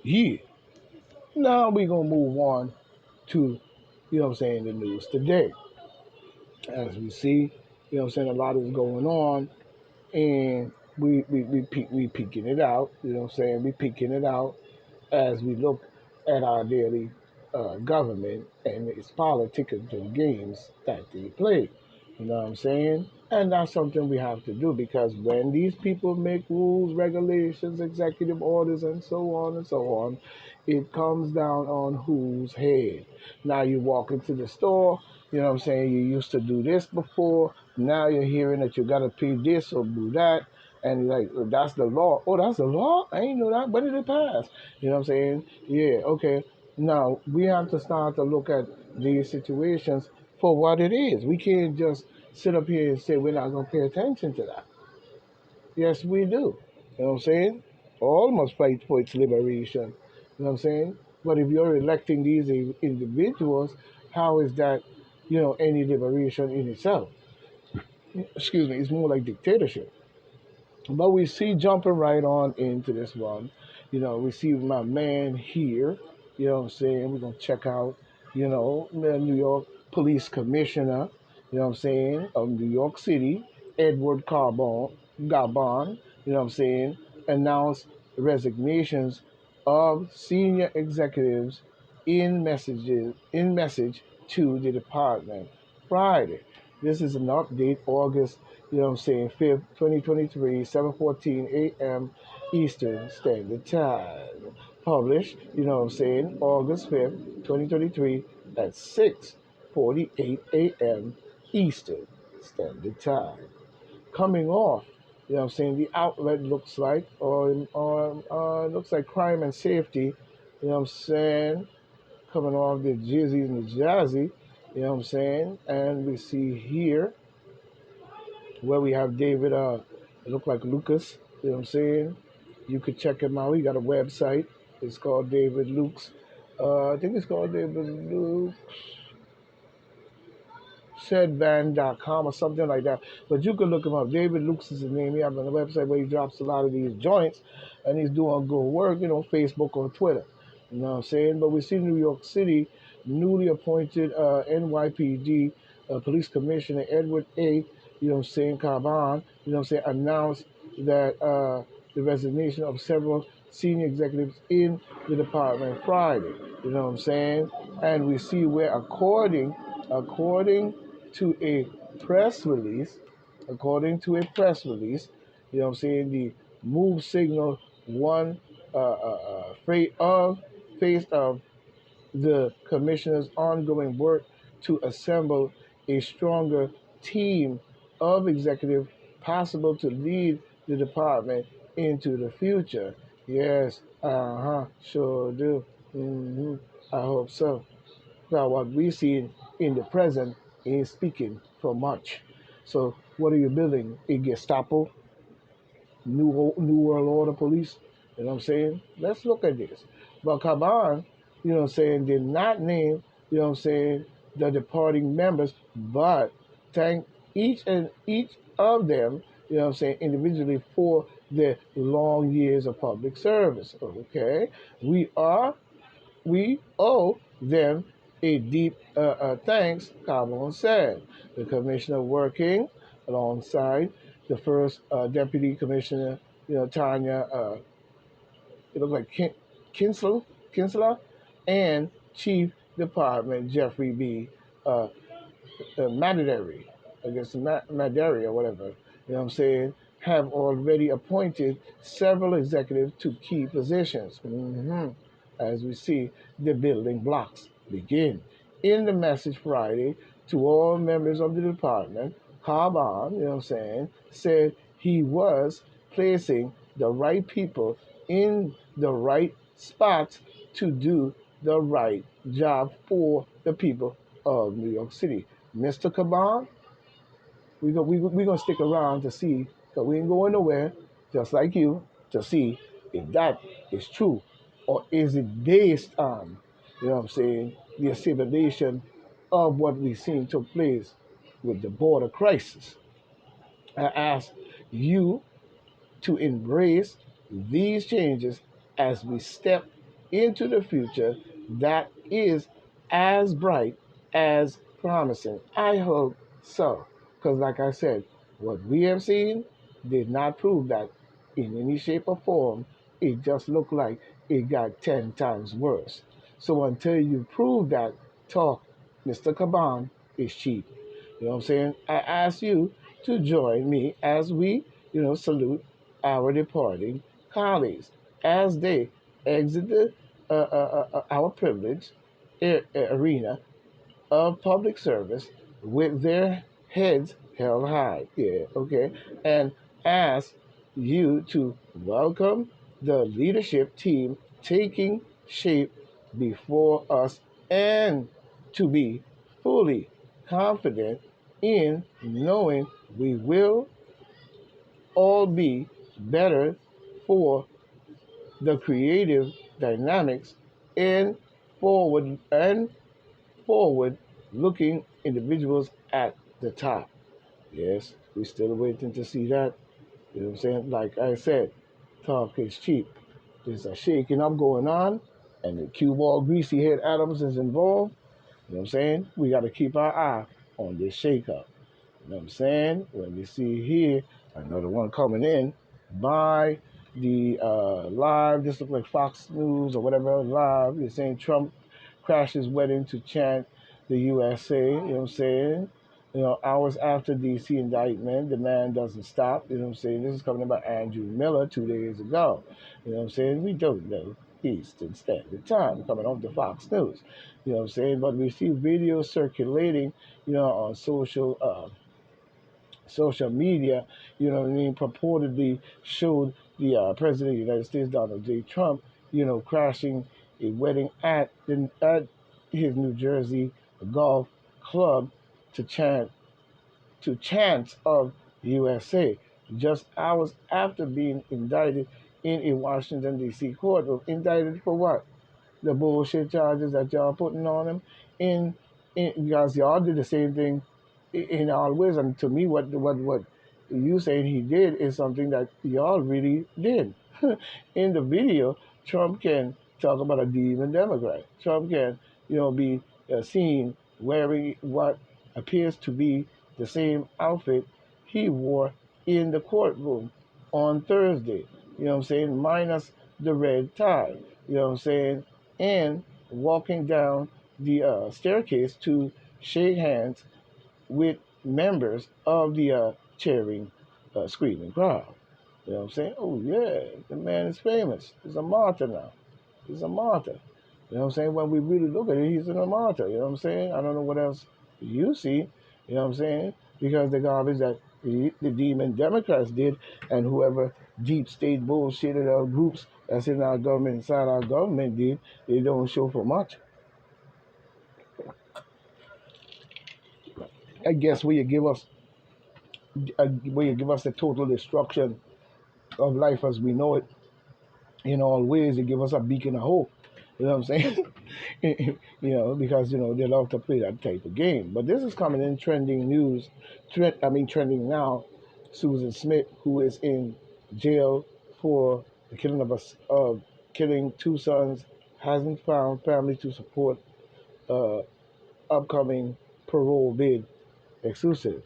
Yeah. Now we're gonna move on to, the news today. As we see, a lot is going on, and we peeking it out, we peeking it out as we look at our daily government and its political games that they play. You know what I'm saying? And that's something we have to do because when these people make rules, regulations, executive orders, and so on and so on, it comes down on whose head. Now you walk into the store, you used to do this before. Now you're hearing that you got to pay this or do that. And you're like, "Oh, that's the law." Oh, that's the law? I ain't know that. When did it pass? You know what I'm saying? Yeah, okay. Now we have to start to look at these situations for what it is. We can't just sit up here and say we're not going to pay attention to that. Yes, we do. You know what I'm saying? All must fight for its liberation. You know what I'm saying? But if you're electing these individuals, how is that, any liberation in itself? Excuse me, it's more like dictatorship. But we see jumping right on into this one. We see my man here. You know what I'm saying? We're going to check out, the New York Police Commissioner, of New York City, Edward Gabon, announced resignations of senior executives in message to the department Friday. This is an update, August 5th, 2023, 7:14 a.m. Eastern Standard Time. Published, August 5th, 2023 at 6:48 a.m. Eastern Standard Time. Coming off, the outlet looks like, or looks like Crime and Safety, coming off the Jizzy and the Jazzy, and we see here where we have David, it look like Lucas, You could check him out. He got a website. It's called David Luke's. I think it's called David Luke Shedvan.com or something like that. But you can look him up. David Lukes is his name. He has a website where he drops a lot of these joints and he's doing good work, Facebook or Twitter. You know what I'm saying? But we see New York City, newly appointed NYPD Police Commissioner Edward A. Caban, announced that the resignation of several senior executives in the department Friday. You know what I'm saying? And we see where according to a press release, the move signal one phase of the commissioner's ongoing work to assemble a stronger team of executive possible to lead the department into the future. Yes, sure do. I hope so. Now, what we see in the present is speaking for much. So, what are you building? A Gestapo, New World Order police? You know what I'm saying? Let's look at this. But Kaban, did not name, the departing members, but thank each of them, individually for their long years of public service. Okay, we are we owe them a deep thanks, Carbone said. The commissioner working alongside the first deputy commissioner, Tanya, it looks like Kinsler, and chief department Jeffrey B. Uh, Madary, I guess Madary or whatever, have already appointed several executives to key positions. As we see the building blocks begin. In the message Friday to all members of the department, Caban, said he was placing the right people in the right spots to do the right job for the people of New York City. Mr. Caban, we gonna stick around to see, because we ain't going nowhere, just like you, to see if that is true, or is it based on, the assimilation of what we've seen took place with the border crisis. I ask you to embrace these changes as we step into the future that is as bright as promising. I hope so. Because, like I said, what we have seen did not prove that in any shape or form. It just looked like it got 10 times worse. So until you prove that, talk, Mr. Caban, is cheap. You know what I'm saying? I ask you to join me as we, salute our departing colleagues as they exit our privileged arena of public service with their heads held high. Yeah, okay. And ask you to welcome the leadership team taking shape before us and to be fully confident in knowing we will all be better for the creative dynamics and forward looking individuals at the top. Yes, we're still waiting to see that. You know what I'm saying? Like I said, talk is cheap. There's a shaking up going on, and the cue ball greasy head Adams is involved. You know what I'm saying? We got to keep our eye on this shake up. You know what I'm saying? When we see here another one coming in by the live, this looks like Fox News or whatever live. You're saying Trump crashes wedding to chant the USA. You know what I'm saying? Hours after DC indictment, the man doesn't stop. You know what I'm saying? This is coming about Andrew Miller 2 days ago. You know what I'm saying? We don't know Eastern Standard Time coming off the Fox News. You know what I'm saying? But we see videos circulating, on social media, purportedly showed the President of the United States, Donald J. Trump, crashing a wedding at his New Jersey golf club to chants of USA, just hours after being indicted in a Washington, D.C. courtroom. Indicted for what? The bullshit charges that y'all putting on him because y'all did the same thing in all ways. And to me, what you saying he did is something that y'all really did. In the video, Trump can talk about a demon Democrat. Trump can, be seen wearing what appears to be the same outfit he wore in the courtroom on Thursday. You know what I'm saying? Minus the red tie. You know what I'm saying? And walking down the staircase to shake hands with members of the cheering, screaming crowd. You know what I'm saying? Oh, yeah, the man is famous. He's a martyr now. He's a martyr. You know what I'm saying? When we really look at it, he's a martyr. You know what I'm saying? I don't know what else you see. You know what I'm saying? Because the garbage that the demon Democrats did and whoever deep state bullshitted groups that's in our government, inside our government did, they don't show for much. I guess where you give us the total destruction of life as we know it in all ways, you give us a beacon of hope. You know what I'm saying? Because they love to play that type of game. But this is coming in trending news. Trending now. Susan Smith, who is in jail for the killing of killing two sons, hasn't found family to support upcoming parole bid exclusive.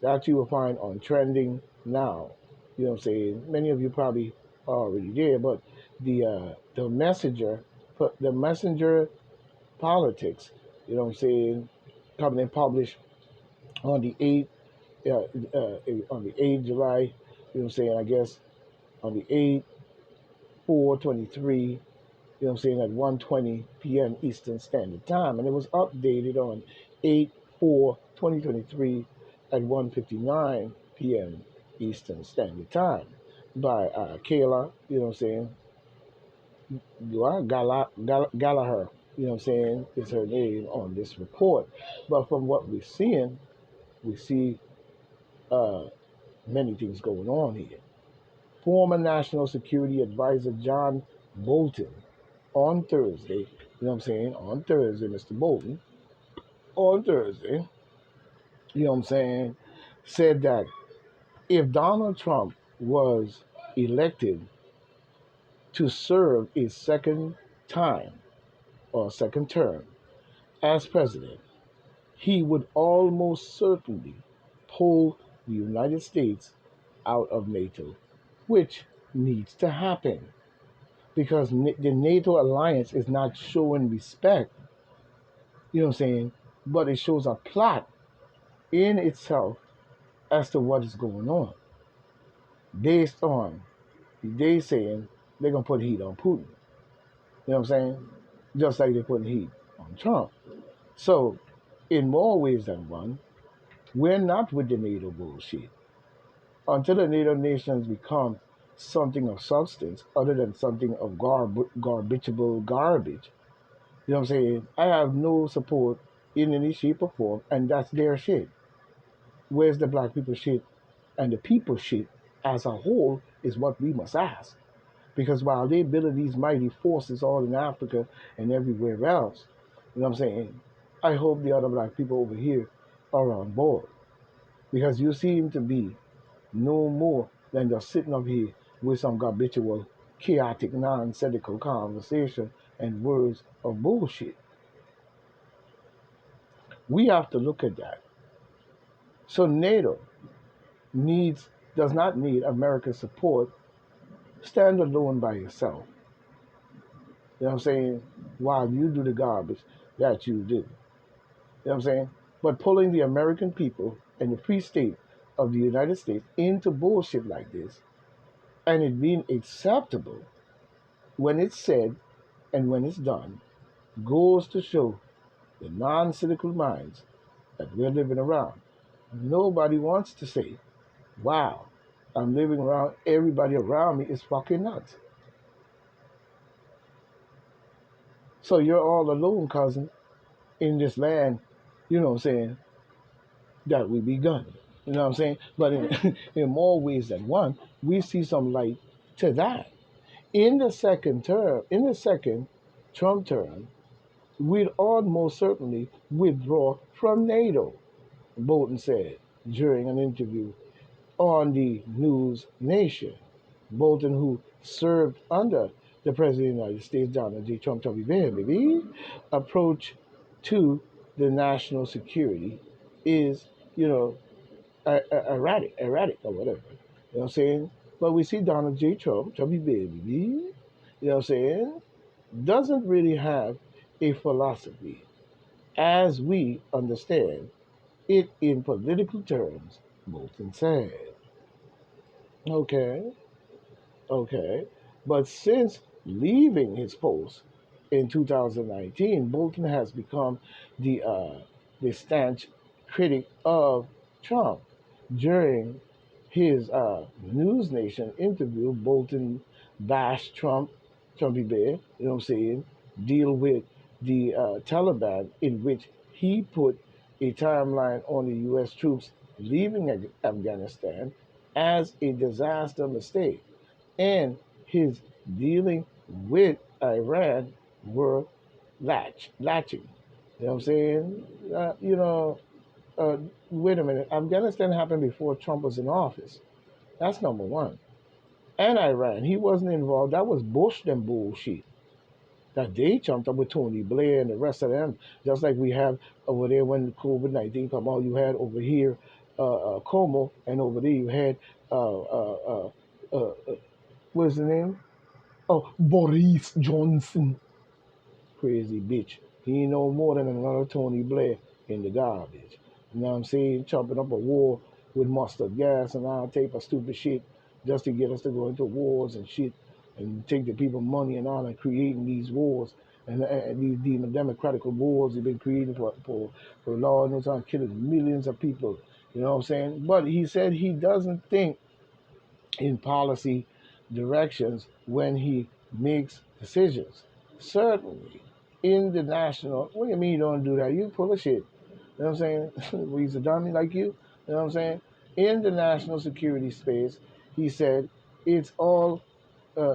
That you will find on trending now. You know what I'm saying? Many of you probably are already there, but the messenger politics, you know what I'm saying, coming in published on the 8th, on the 8th July, you know what I'm saying, I guess on the 8th, 4/23, you know what I'm saying, at 1:20 p.m. Eastern Standard Time. And it was updated on 8/4/2023 at 1:59 p.m. Eastern Standard Time by Kayla, you know what I'm saying, Gallagher, you know what I'm saying, is her name on this report. But from what we're seeing, we see many things going on here. Former National Security Advisor John Bolton on Thursday, you know what I'm saying, on Thursday, Mr. Bolton, on Thursday, you know what I'm saying, said that if Donald Trump was elected to serve a second time or second term as president, he would almost certainly pull the United States out of NATO, which needs to happen because the NATO alliance is not showing respect, you know what I'm saying, but it shows a plot in itself as to what is going on based on they saying they're going to put heat on Putin. You know what I'm saying? Just like they're putting heat on Trump. So, in more ways than one, we're not with the NATO bullshit. Until the NATO nations become something of substance other than something of garbageable garbage, you know what I'm saying? I have no support in any shape or form, and that's their shit. Where's the black people shit and the people shit as a whole is what we must ask. Because while they building these mighty forces all in Africa and everywhere else, you know what I'm saying? I hope the other black people over here are on board. Because you seem to be no more than just sitting up here with some habitual, chaotic, nonsensical conversation and words of bullshit. We have to look at that. So NATO needs does not need America's support. Stand alone by yourself. You know what I'm saying? While you do the garbage that you do. You know what I'm saying? But pulling the American people and the free state of the United States into bullshit like this and it being acceptable when it's said and when it's done goes to show the non-cynical minds that we're living around. Nobody wants to say, wow, I'm living around, everybody around me is fucking nuts. So you're all alone, cousin, in this land, you know what I'm saying, that we begun. You know what I'm saying? But in more ways than one, we see some light to that. In the second Trump term, we'd almost certainly withdraw from NATO, Bolton said during an interview on the News Nation. Bolton, who served under the President of the United States, Donald J. Trump, baby, approach to the national security is, you know, erratic or whatever. You know what I'm saying? But we see Donald J. Trump, baby, you know what I'm saying, doesn't really have a philosophy as we understand it in political terms, Bolton said. Okay, okay. But since leaving his post in 2019, Bolton has become the stanch critic of Trump. During his News Nation interview, Bolton bashed Trump, Trumpy Bear, you know what I'm saying, deal with the Taliban, in which he put a timeline on the U.S. troops leaving Afghanistan as a disaster mistake. And his dealing with Iran were latching. You know what I'm saying? You know, wait a minute. Afghanistan happened before Trump was in office. That's number one. And Iran, he wasn't involved. That was Bush them bullshit. That they jumped up with Tony Blair and the rest of them, just like we have over there when COVID-19 come out. You had over here Como, and over there you had what's the name? Oh, Boris Johnson. Crazy bitch. He ain't no more than another Tony Blair in the garbage. You know what I'm saying? Chopping up a war with mustard gas and all type of stupid shit just to get us to go into wars and shit and take the people money and all and creating these wars and these democratic wars they've been creating for Lord knows how, killing millions of people. You know what I'm saying? But he said he doesn't think in policy directions when he makes decisions. Certainly, in the national, what do you mean you don't do that? You full of shit. You know what I'm saying? He's a dummy like you know what I'm saying? In the national security space, he said it's all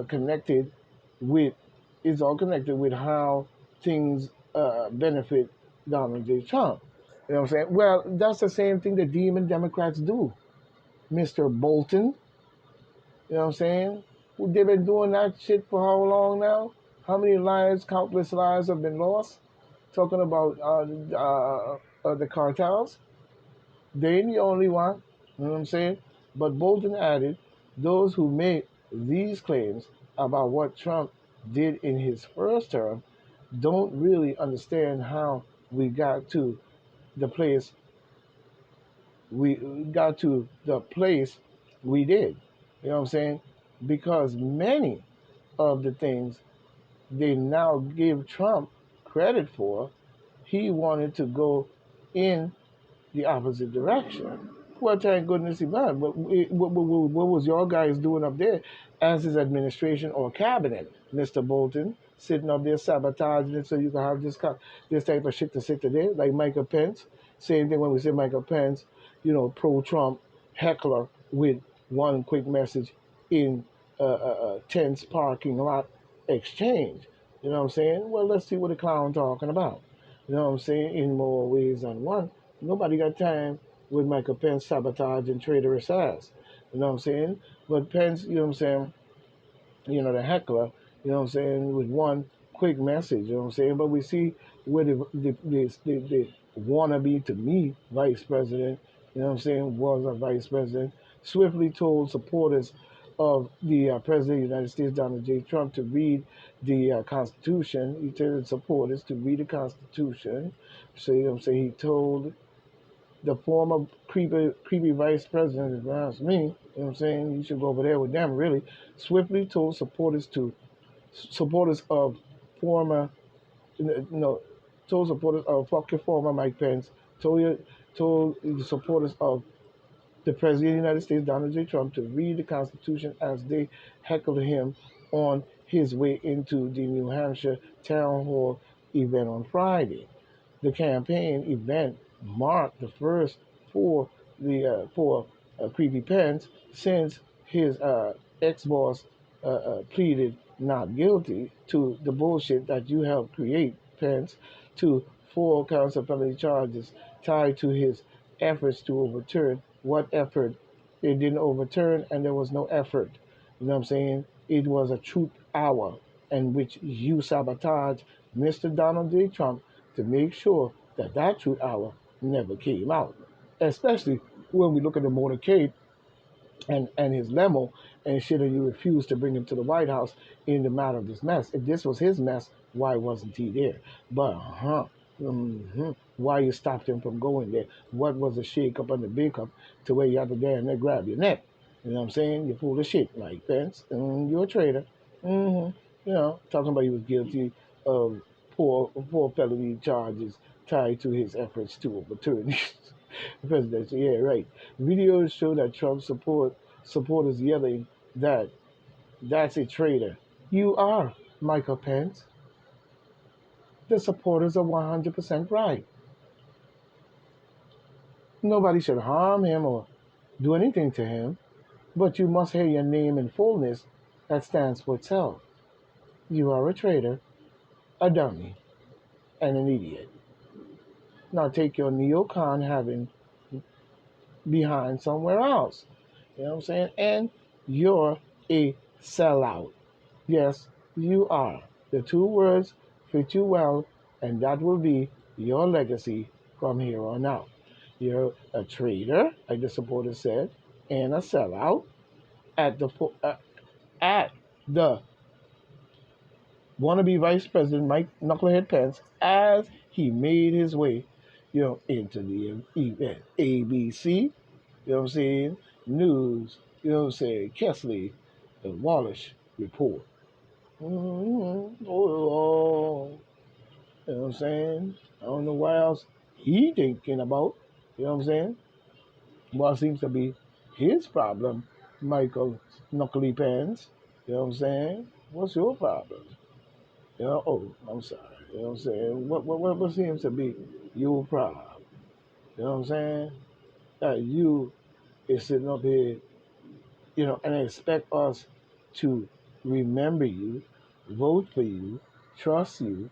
connected with how things benefit Donald J. Trump. You know what I'm saying? Well, that's the same thing the demon Democrats do, Mr. Bolton. You know what I'm saying? Well, they've been doing that shit for how long now? How many lives, countless lives have been lost? Talking about the cartels. They ain't the only one. You know what I'm saying? But Bolton added, those who make these claims about what Trump did in his first term don't really understand how we got to the place we got to the place we did. You know what I'm saying? Because many of the things they now give Trump credit for, he wanted to go in the opposite direction. Well, thank goodness he not. But what was your guys doing up there as his administration or cabinet, Mr. Bolton, sitting up there sabotaging it so you can have this type of shit to sit there, like Michael Pence. Same thing when we say Michael Pence, pro-Trump heckler with one quick message in a tense parking lot exchange. You know what I'm saying? Well, let's see what the clown talking about. You know what I'm saying? In more ways than one. Nobody got time with Michael Pence sabotage and traitorous ass. You know what I'm saying? But Pence, you know what I'm saying, the heckler, you know what I'm saying, with one quick message, you know what I'm saying? But we see where the wannabe to me vice president, you know what I'm saying, was a vice president, swiftly told supporters of the President of the United States, Donald J. Trump, to read the Constitution. He told supporters to read the Constitution. So, you know what I'm saying, he told the former creepy vice president, if you ask me, you know what I'm saying, you should go over there with them, really, swiftly told supporters of former, told supporters of fucking former Mike Pence, told the supporters of the President of the United States, Donald J. Trump, to read the Constitution as they heckled him on his way into the New Hampshire town hall event on Friday. The campaign event marked the first for Creepy Pence since his ex-boss pleaded not guilty to the bullshit that you helped create, Pence, to 4 counts of felony charges tied to his efforts to overturn what effort they didn't overturn, and there was no effort. You know what I'm saying? It was a truth hour in which you sabotage Mr. Donald J. Trump to make sure that that truth hour never came out. Especially when we look at the motorcade and his limo and shit, and you refuse to bring him to the White House in the matter of this mess. If this was his mess, why wasn't he there? But why you stopped him from going there? What was the shake up and the bake up to where you had to go and they grab your neck? You know what I'm saying? You fool of shit, Mike Pence. You're a traitor. Mm-hmm. Talking about he was guilty of four felony charges tied to his efforts to overturn the presidency. Yeah, right. Videos show that Trump supporters yelling that that's a traitor. You are, Michael Pence. The supporters are 100% right. Nobody should harm him or do anything to him, but you must hear your name in fullness that stands for itself. You are a traitor, a dummy, and an idiot. Now take your neocon having behind somewhere else. You know what I'm saying? And you're a sellout. Yes, you are. The two words fit you well, and that will be your legacy from here on out. You're a traitor, like the supporter said, and a sellout at the wannabe Vice President Mike Knucklehead Pence as he made his way, into the event. ABC, you know what I'm saying? News, you know what I'm saying? Kesley, the Wallace Report. Oh, you know what I'm saying? I don't know what else he thinking about. You know what I'm saying? What seems to be his problem, Michael Knuckly Pants. You know what I'm saying? What's your problem? I'm sorry. You know what I'm saying? What seems to be your problem? You know what I'm saying? That you is sitting up here, and expect us to remember you, vote for you, trust you,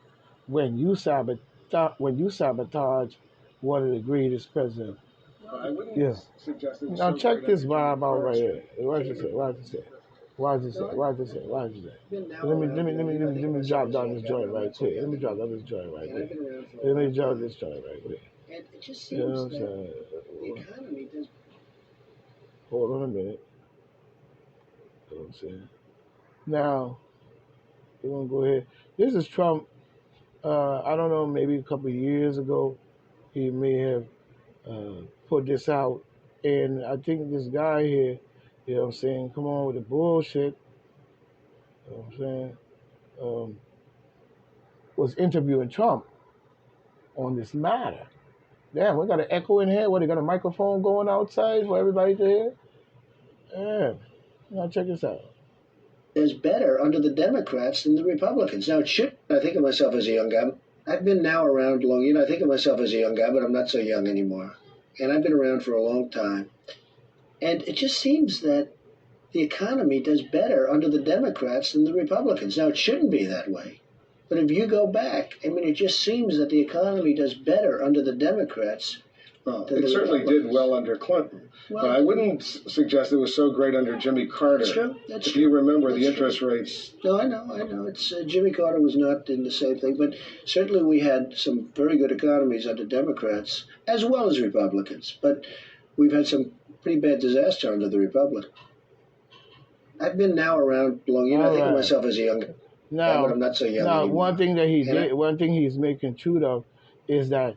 when you sabotage one of the greatest presidents. I wouldn't suggest it. Now check this vibe out right here. Watch this. Why is this? Why is this? Why is this? Let me drop down this joint right quick. Let me drop down this joint right quick. Let me drop this joint right quick. You know what I'm saying? Hold on a minute. You know what I'm saying? Now, we're going to go ahead. This is Trump. I don't know, maybe a couple of years ago, he may have put this out. And I think this guy here, you know what I'm saying, come on with the bullshit, you know what I'm saying, was interviewing Trump on this matter. Damn, we got an echo in here. What, they got a microphone going outside for everybody to hear? Yeah. Now check this out. Is better under the Democrats than the Republicans. Now, it should, I think of myself as a young guy. I've been now around long, I think of myself as a young guy, but I'm not so young anymore. And I've been around for a long time. And it just seems that the economy does better under the Democrats than the Republicans. Now, it shouldn't be that way. But if you go back, I mean, it just seems that the economy does better under the Democrats. Well, it certainly did well under Clinton. Well, but I wouldn't suggest it was so great under Jimmy Carter. That's true. That's if true. you remember That's the interest true. rates. No, I know. It's Jimmy Carter was not in the same thing, but certainly we had some very good economies under Democrats as well as Republicans. But we've had some pretty bad disaster under the Republicans. I've been now around long. I think of myself as a young guy, but I'm not so young anymore. One thing that he did, one thing he's making true of, is that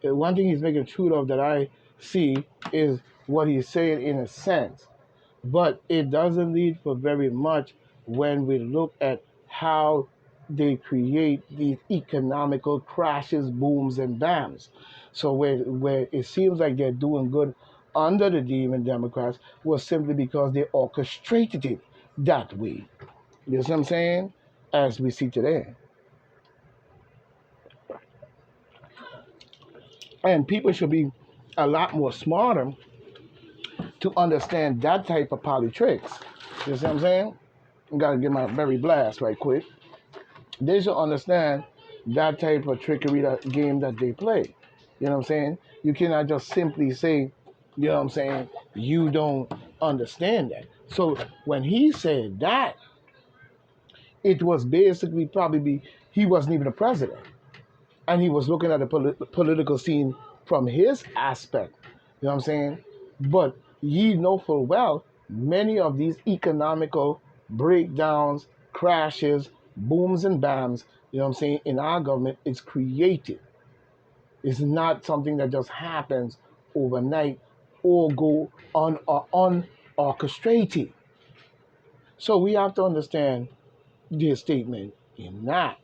one thing he's making true of that I see is what he's saying in a sense, but it doesn't lead for very much when we look at how they create these economical crashes, booms, and bams. So where it seems like they're doing good under the Demon Democrats was simply because they orchestrated it that way. You know what I'm saying? As we see today. And people should be a lot more smarter to understand that type of politics. You see what I'm saying? I gotta get my berry blast right quick. They should understand that type of trickery, that game that they play. You know what I'm saying? You cannot just simply say, you know what I'm saying, you don't understand that. So when he said that, it was basically probably he wasn't even a president. And he was looking at the political scene from his aspect. You know what I'm saying? But ye know full well, many of these economical breakdowns, crashes, booms and bams, you know what I'm saying, in our government, it's created. It's not something that just happens overnight or go unorchestrated. So we have to understand their statement in that.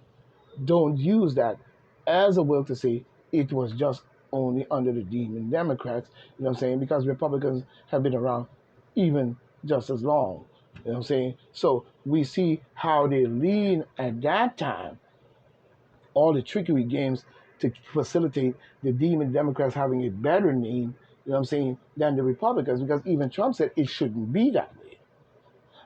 Don't use that as a will to say it was just only under the Demon Democrats, you know what I'm saying? Because Republicans have been around even just as long, you know what I'm saying? So we see how they lean at that time, all the trickery games to facilitate the Demon Democrats having a better name, you know what I'm saying, than the Republicans, because even Trump said it shouldn't be that way.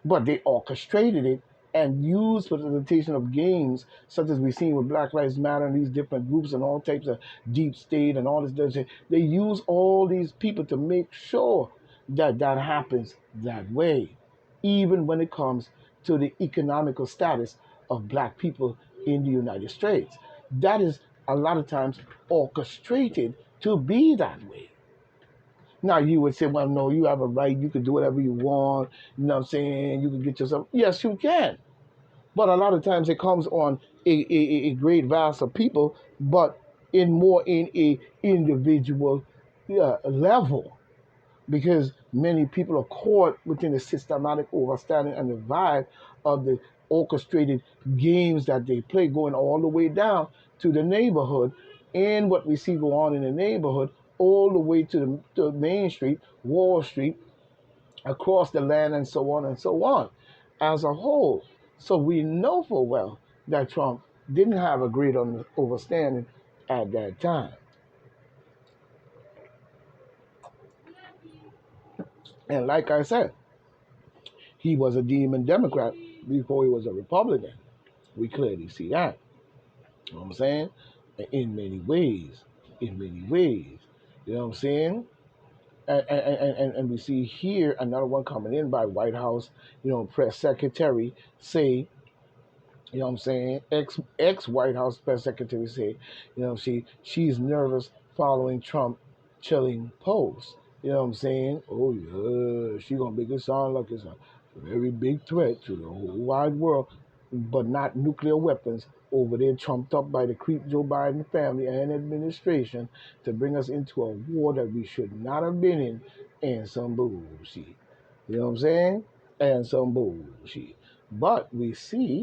But they orchestrated it and used facilitation of games, such as we've seen with Black Lives Matter and these different groups and all types of deep state and all this. They use all these people to make sure that that happens that way, even when it comes to the economical status of black people in the United States. That is a lot of times orchestrated to be that way. Now you would say, well, no, you have a right, you can do whatever you want, you know what I'm saying, you can get yourself, yes, you can. But a lot of times it comes on a great vast of people, but in a individual level. Because many people are caught within the systematic overstanding and the vibe of the orchestrated games that they play, going all the way down to the neighborhood, and what we see go on in the neighborhood, all the way to Main Street, Wall Street, across the land, and so on, as a whole. So we know full well that Trump didn't have a great understanding at that time. And like I said, he was a Demon Democrat before he was a Republican. We clearly see that. You know what I'm saying? In many ways. In many ways. You know what I'm saying? And we see here another one coming in by White House, press secretary say, what I'm saying, ex White House press secretary say, she's nervous following Trump chilling post. You know what I'm saying? Oh yeah, she gonna make it sound like it's a very big threat to the whole wide world, but not nuclear weapons over there trumped up by the creep Joe Biden family and administration to bring us into a war that we should not have been in, and some bullshit. You know what I'm saying? And some bullshit. But we see